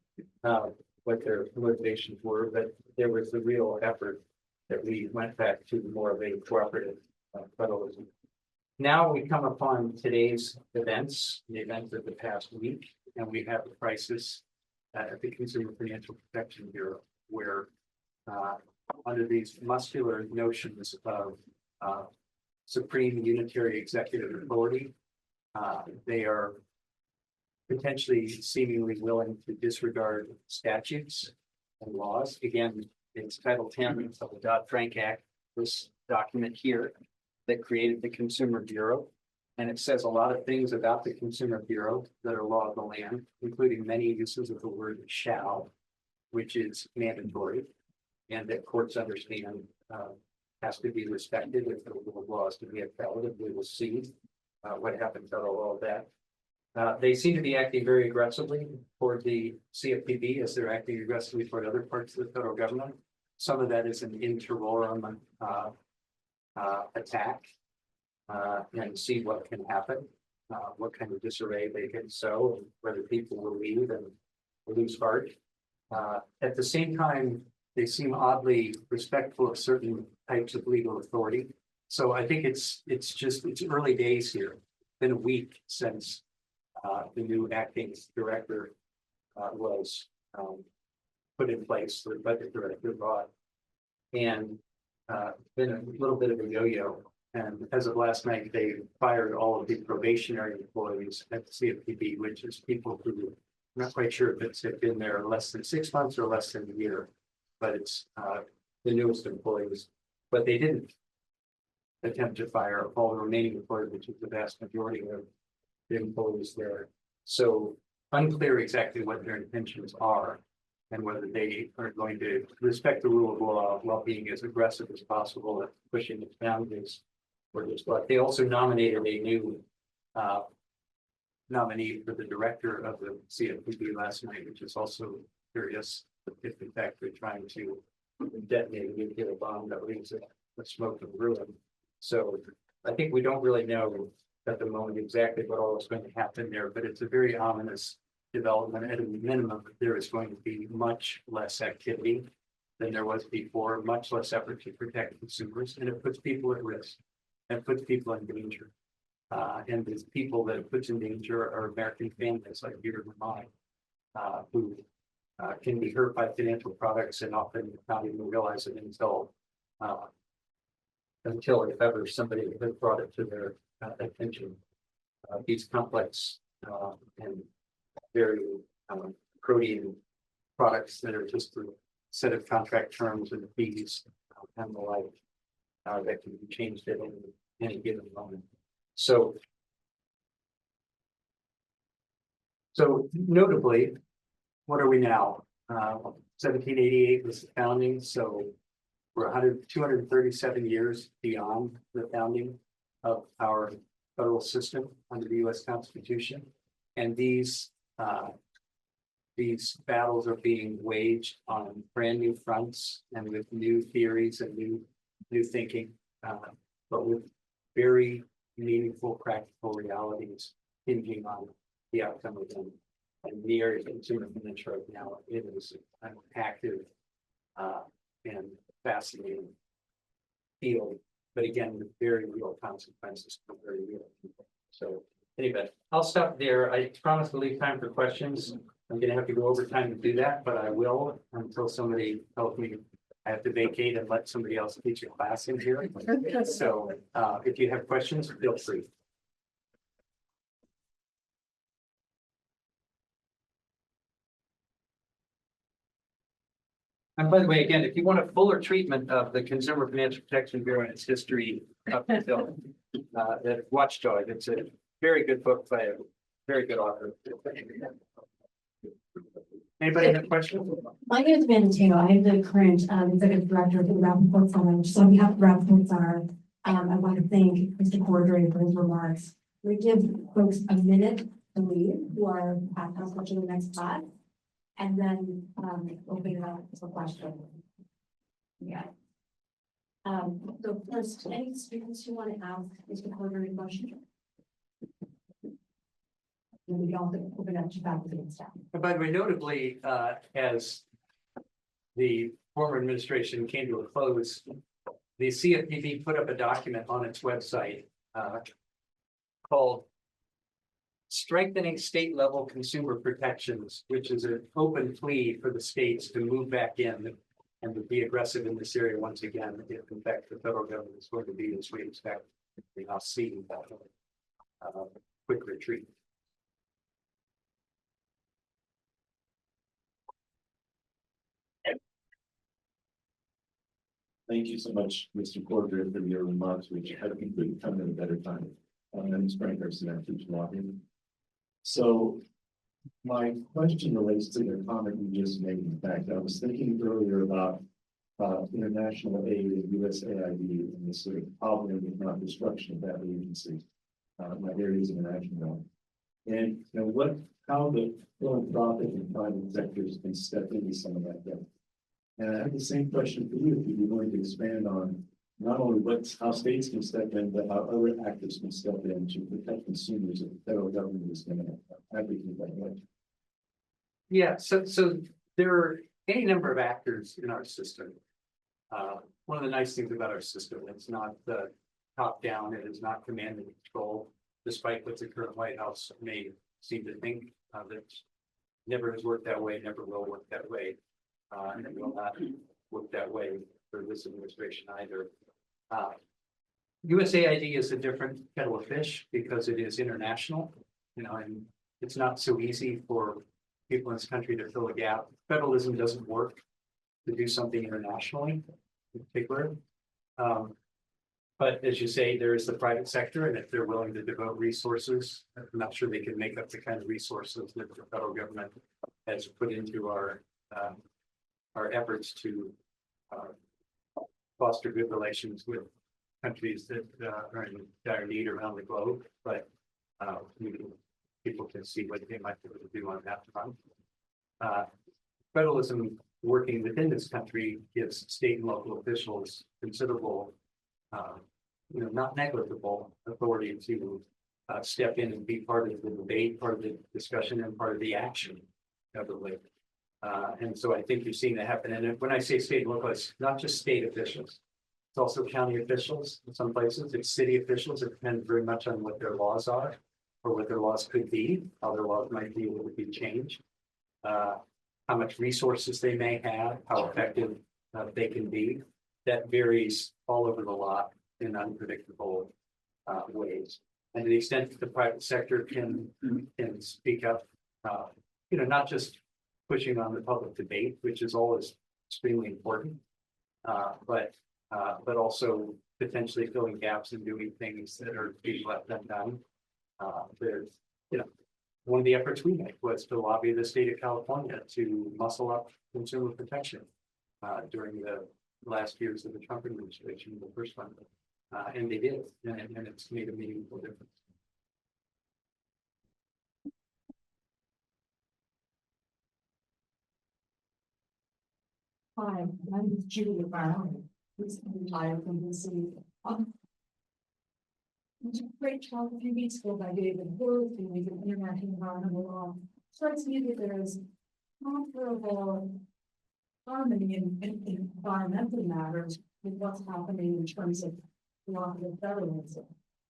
what their motivations were, but there was the real effort that we went back to more of a cooperative federalism. Now we come upon today's events, the events of the past week, and we have a crisis at the Consumer Financial Protection Bureau, where under these muscular notions of supreme unitary executive authority, they are potentially seemingly willing to disregard statutes and laws. Again, it's Title 10 of the Dodd-Frank Act, this document here that created the Consumer Bureau. And it says a lot of things about the Consumer Bureau that are law of the land, including many uses of the word shall, which is mandatory, and that courts understand has to be respected if the rule of law is to be upheld. And we will see what happens out of all of that. They seem to be acting very aggressively toward the CFPB as they're acting aggressively toward other parts of the federal government. Some of that is an interim attack and see what can happen, what kind of disarray they can sow, and whether people will leave and lose heart. At the same time, they seem oddly respectful of certain types of legal authority. So I think it's early days here. It's been a week since the new acting director was put in place, the budget director brought, and been a little bit of a yo-yo. And as of last night, they fired all of the probationary employees at the CFPB, which is people who I'm not quite sure if it's been there less than 6 months or less than a year, but it's the newest employees. But they didn't attempt to fire all the remaining employees, which is the vast majority of the employees there. So unclear exactly what their intentions are and whether they are going to respect the rule of law while being as aggressive as possible at pushing its boundaries. But they also nominated a new nominee for the director of the CFPB last night, which is also curious if in fact they're trying to detonate a nuclear bomb that leaves a smoke and ruin. So I think we don't really know at the moment exactly what all is going to happen there, but it's a very ominous development. At a minimum, there is going to be much less activity than there was before, much less effort to protect consumers, and it puts people at risk and puts people in danger. And these people that it puts in danger are American families like yours and mine, who can be hurt by financial products and often not even realize it until if ever somebody has brought it to their attention. These complex and very protein products that are just a set of contract terms and fees and the like that can be changed at any given moment. So notably, what are we now? 1788 was the founding, so we're 237 years beyond the founding of our federal system under the U.S. Constitution, and these battles are being waged on brand new fronts and with new theories and new thinking, but with very meaningful practical realities hinging on the outcome of them. And the area of consumer financial right now, it is an active and fascinating field, but again, with very real consequences for very real people. So anyway, I'll stop there. I promise to leave time for questions. I'm going to have to go over time to do that, but I will until somebody tells me I have to vacate and let somebody else teach a class in here. So if you have questions, feel free. And by the way, again, if you want a fuller treatment of the Consumer Financial Protection Bureau and its history up until Watchdog, it's a very good book by a very good author. Anybody have questions? My name is Amanda Taylor. I am the current executive director of the Rappaport Fund. So on behalf of Rappaport Center, I want to thank Mr. Cordray for his remarks. We give folks a minute to leave who are at the next class, and then open it up for questions. Yeah. So first, any students who want to ask Mr. Cordray a question? and we don't open up to faculty and staff. And by the way, notably, as the former administration came to a close, the CFPB put up a document on its website called Strengthening State Level Consumer Protections, which is an open plea for the states to move back in and to be aggressive in this area once again, if in fact the federal government is going to be as we expect, we now see quick retreat. Thank you so much, Mr. Cordray, for your remarks, which I think could come at a better time. My name is Frank Garcia, I'm teaching law here. So my question relates to the comment you just made. In fact, I was thinking earlier about international aid and USAID and the sort of problem, if not destruction of that agency. My area is international. And you know how the philanthropic and private sectors can step into some of that debt. And I have the same question for you, if you'd be willing to expand on not only how states can step in, but how other actors can step in to protect consumers if the federal government is going to advocate that way. Yeah, so there are any number of actors in our system. One of the nice things about our system, it's not the top down, it is not command and control, despite what the current White House may seem to think. That never has worked that way, never will work that way. And it will not work that way for this administration either. USAID is a different kettle of fish because it is international, you know, and it's not so easy for people in this country to fill a gap. Federalism doesn't work to do something internationally, in particular. But as you say, there is the private sector, and if they're willing to devote resources, I'm not sure they can make up the kind of resources that the federal government has put into our efforts to foster good relations with countries that are in dire need around the globe. But people can see what they might be able to do on that front. Federalism working within this country gives state and local officials considerable, not negligible authority to step in and be part of the debate, part of the discussion, and part of the action of the labor. And so I think you're seeing that happen. And when I say state and local, it's not just state officials. It's also county officials in some places. It's city officials. It depends very much on what their laws are or what their laws could be, how their laws might be able to be changed, how much resources they may have, how effective they can be. That varies all over the lot in unpredictable ways. And to the extent that the private sector can speak up, not just pushing on the public debate, which is always extremely important, but also potentially filling gaps and doing things that are being left undone. There's, one of the efforts we made was to lobby the state of California to muscle up consumer protection during the last years of the Trump administration, the first one, and they did, and it's made a meaningful difference. Hi, my name is Julia Brown. Recently retired from the city. It was a great talk a few weeks ago by David Wood, who is an international environmental law. Strikes me that there is comparable harmony in environmental matters with what's happening in terms of law and federalism.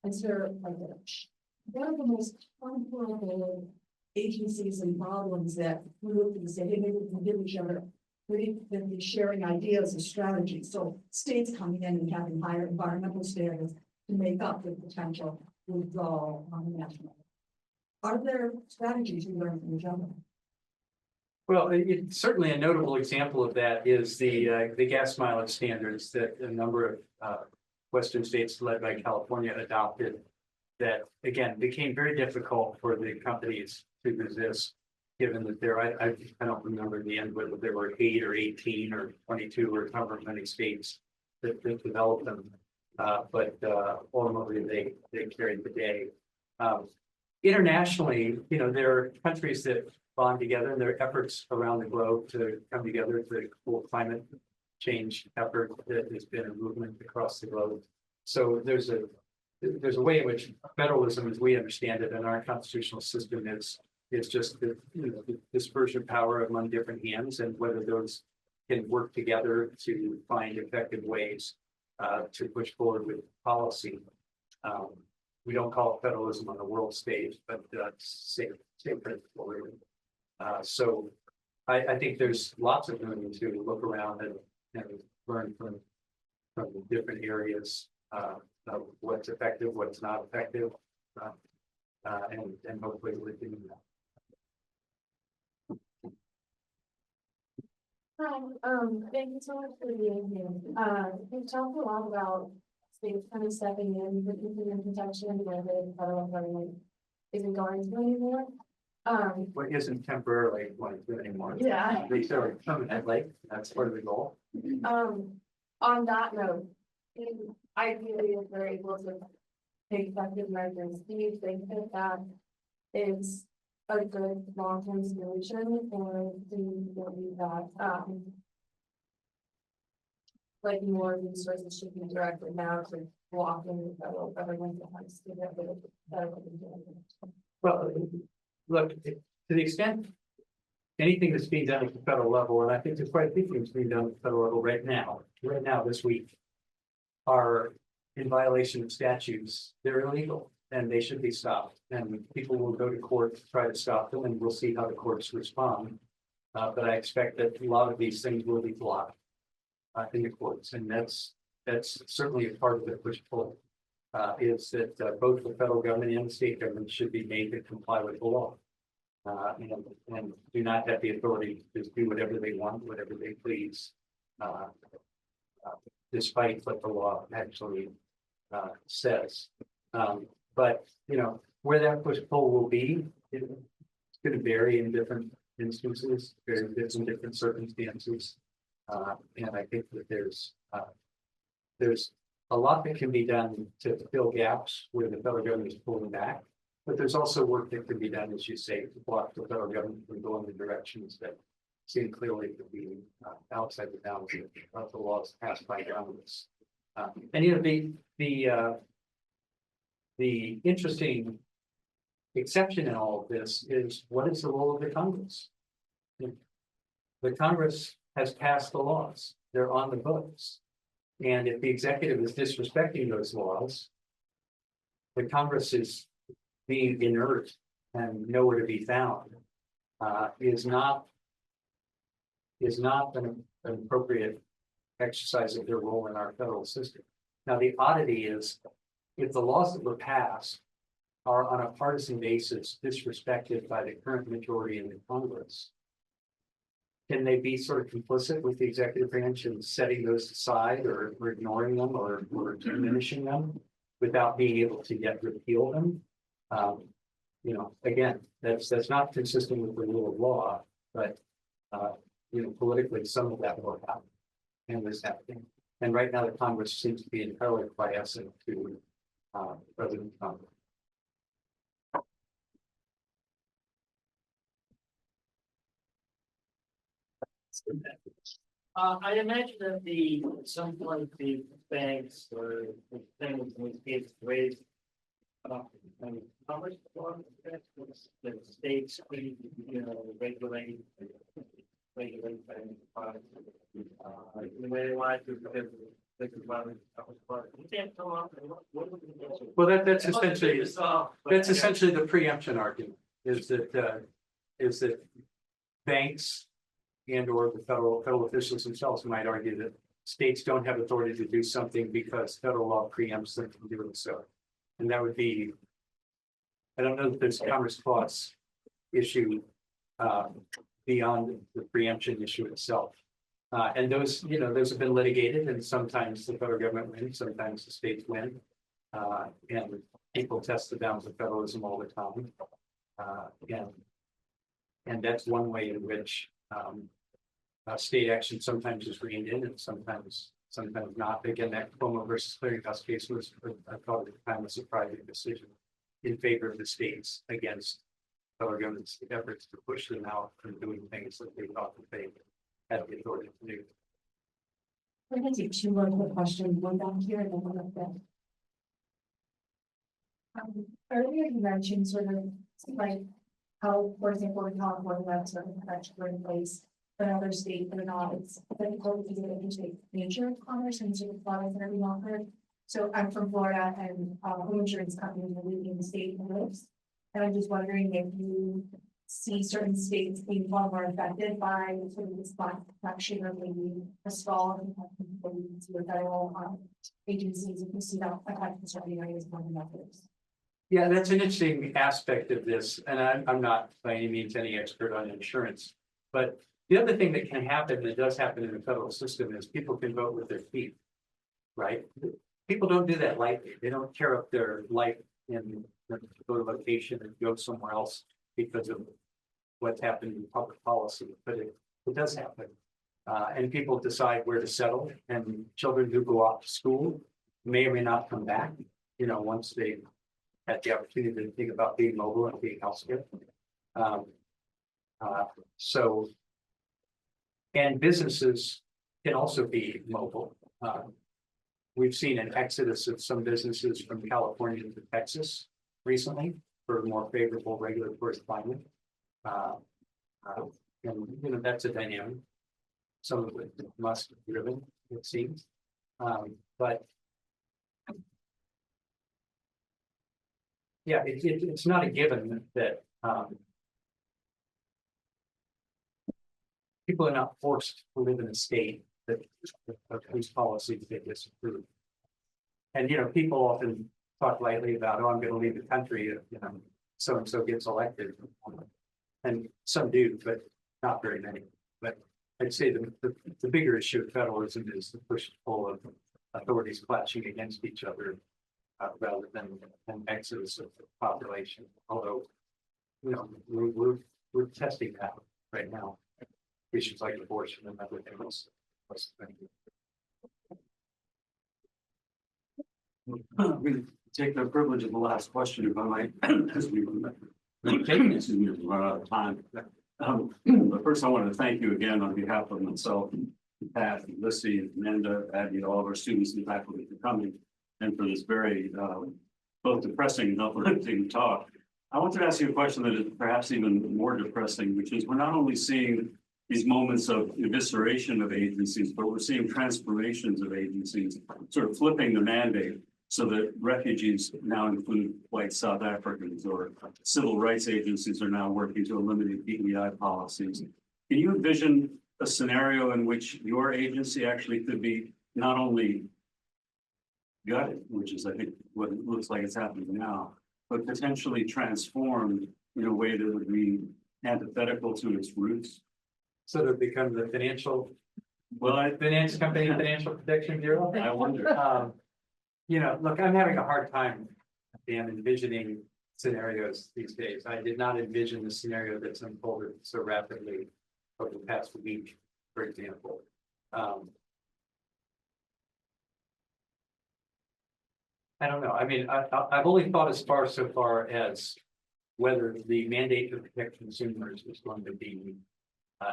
Is there one of the most comparable agencies and problems that we look and say, hey, maybe we can give each other. We've been sharing ideas and strategies. So states coming in and having higher environmental standards to make up the potential withdrawal on the national. Are there strategies you learn from each other? Well, it's certainly a notable example of that is the gas mileage standards that a number of Western states led by California adopted that, again, became very difficult for the companies to resist, given that I don't remember in the end whether there were 8 or 18 or 22 or however many states that developed them. But ultimately they carried the day. Internationally, there are countries that bond together, and there are efforts around the globe to come together to cool climate change effort that has been a movement across the globe. So there's there's a way in which federalism, as we understand it, in our constitutional system is just the, the dispersion of power among different hands, and whether those can work together to find effective ways to push forward with policy. We don't call it federalism on the world stage, but same principle really. So I think there's lots of room to look around and learn from the different areas of what's effective, what's not effective, and hopefully we can. Hi, thank you so much for being here. We've talked a lot about states kind of stepping in with consumer protection where the federal government isn't going to anymore. What isn't temporarily going to anymore. Yeah. They are permanently, that's part of the goal. On that note, ideally, if we're able to take effective measures, do you think that that is a good long-term solution, or do you believe that, like more resources should be directed now to blocking the federal government that has to get rid of federal government? Well, look, to the extent anything that's being done at the federal level, and I think there's quite a few things being done at the federal level right now, this week, are in violation of statutes. They're illegal and they should be stopped. And people will go to court to try to stop them, and we'll see how the courts respond. But I expect that a lot of these things will be blocked in the courts, and that's certainly a part of the push-pull. Is that both the federal government and the state government should be made to comply with the law. And do not have the authority to just do whatever they want, whatever they please, despite what the law actually says. But where that push-pull will be, it's going to vary in different instances, in different circumstances, and I think that there's a lot that can be done to fill gaps where the federal government is pulling back. But there's also work that can be done, as you say, to block the federal government from going in directions that seem clearly to be outside the bounds of the laws passed by Congress. And the interesting exception in all of this is, what is the role of the Congress? The Congress has passed the laws; they're on the books, and if the executive is disrespecting those laws, the Congress is being inert and nowhere to be found, is not an appropriate exercise of their role in our federal system. Now, the oddity is, if the laws that were passed are on a partisan basis disrespected by the current majority in the Congress, can they be sort of complicit with the executive branch in setting those aside, or ignoring them, or diminishing them without being able to yet repeal them? Again, that's not consistent with the rule of law, but politically, some of that will happen and is happening. And right now, the Congress seems to be entirely quiescent to President Trump. I imagine that at some point the banks or the things in these cases raise. How much the states, regulate the way they want to, because they can buy it. You can't come up and Well, that's essentially the preemption argument, is that banks and or the federal officials themselves might argue that states don't have authority to do something because federal law preempts them from doing so. And that would be, I don't know if there's a Commerce Clause issue beyond the preemption issue itself. And those have been litigated, and sometimes the federal government wins, sometimes the states win. And people test the bounds of federalism all the time. And that's one way in which state action sometimes is reined in and sometimes not. Again, that Cuomo versus Clearinghouse case was, I thought at the time, a surprising decision in favor of the states against federal government's efforts to push them out from doing things that they thought that they had the authority to do. We're gonna take two more quick questions, one down here and then one up there. Earlier you mentioned sort of like how, for example, in California, that's sort of protections were in place, but other states are not, it's difficult to get into nature of commerce and sort of products that are being offered. So I'm from Florida and home insurance companies are leaving the state and lives. And I'm just wondering if you see certain states being far more affected by sort of this black protection or maybe a stall to the federal agencies, if you see that affect certain areas more than others. Yeah, that's an interesting aspect of this, and I'm not by any means any expert on insurance. But the other thing that can happen, that does happen in the federal system, is people can vote with their feet. Right? People don't do that lightly. They don't tear up their life and go to location and go somewhere else because of what's happened in public policy, but it does happen. And people decide where to settle, and children who go off to school may or may not come back, once they had the opportunity to think about being mobile and being healthcare. So, and businesses can also be mobile. We've seen an exodus of some businesses from California to Texas recently for a more favorable regulatory climate. And that's a dynamic. Some of it must be driven, it seems. But yeah, it's not a given that people are not forced to live in a state that of whose policies they disapprove. And people often talk lightly about, oh, I'm going to leave the country if so and so gets elected, and some do, but not very many. But I'd say the bigger issue of federalism is the push and pull of authorities clashing against each other rather than an exodus of the population. Although, we're testing that right now. Issues like abortion and other things. I'm going to take the privilege of the last question, if I might, as we run out of time. But first, I want to thank you again on behalf of myself, Pat, Lissy, Amanda, Abby, all of our students and faculty for coming, and for this very both depressing and uplifting talk. I want to ask you a question that is perhaps even more depressing, which is we're not only seeing these moments of evisceration of agencies, but we're seeing transformations of agencies, sort of flipping the mandate so that refugees now include white South Africans, or civil rights agencies are now working to eliminate DEI policies. Can you envision a scenario in which your agency actually could be not only gutted, which is, I think, what it looks like it's happening now, but potentially transformed in a way that would be antithetical to its roots? Sort of become the financial, Well, finance company, financial protection bureau. I wonder. Look, I'm having a hard time, Dan, envisioning scenarios these days. I did not envision the scenario that's unfolded so rapidly over the past week, for example. I don't know. I mean, I've only thought as far so far as whether the mandate to protect consumers is going to be,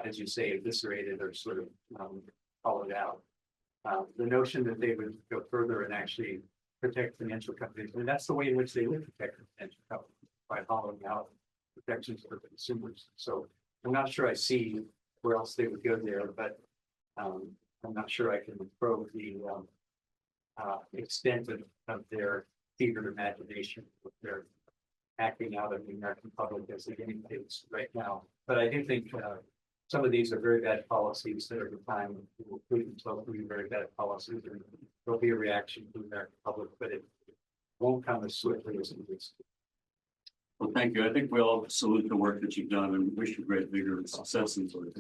as you say, eviscerated or sort of hollowed out. The notion that they would go further and actually protect financial companies, I mean, that's the way in which they would protect financial companies, by hollowing out protections for consumers. So I'm not sure I see where else they would go there, but I'm not sure I can probe the extent of their fevered imagination with their acting out of the American public as the guinea pigs right now. But I do think some of these are very bad policies that over time will prove themselves to be very bad policies, and there'll be a reaction from the American public, but it won't come as swiftly as it is. Well, thank you. I think we all salute the work that you've done and wish you great vigor and success in sort of.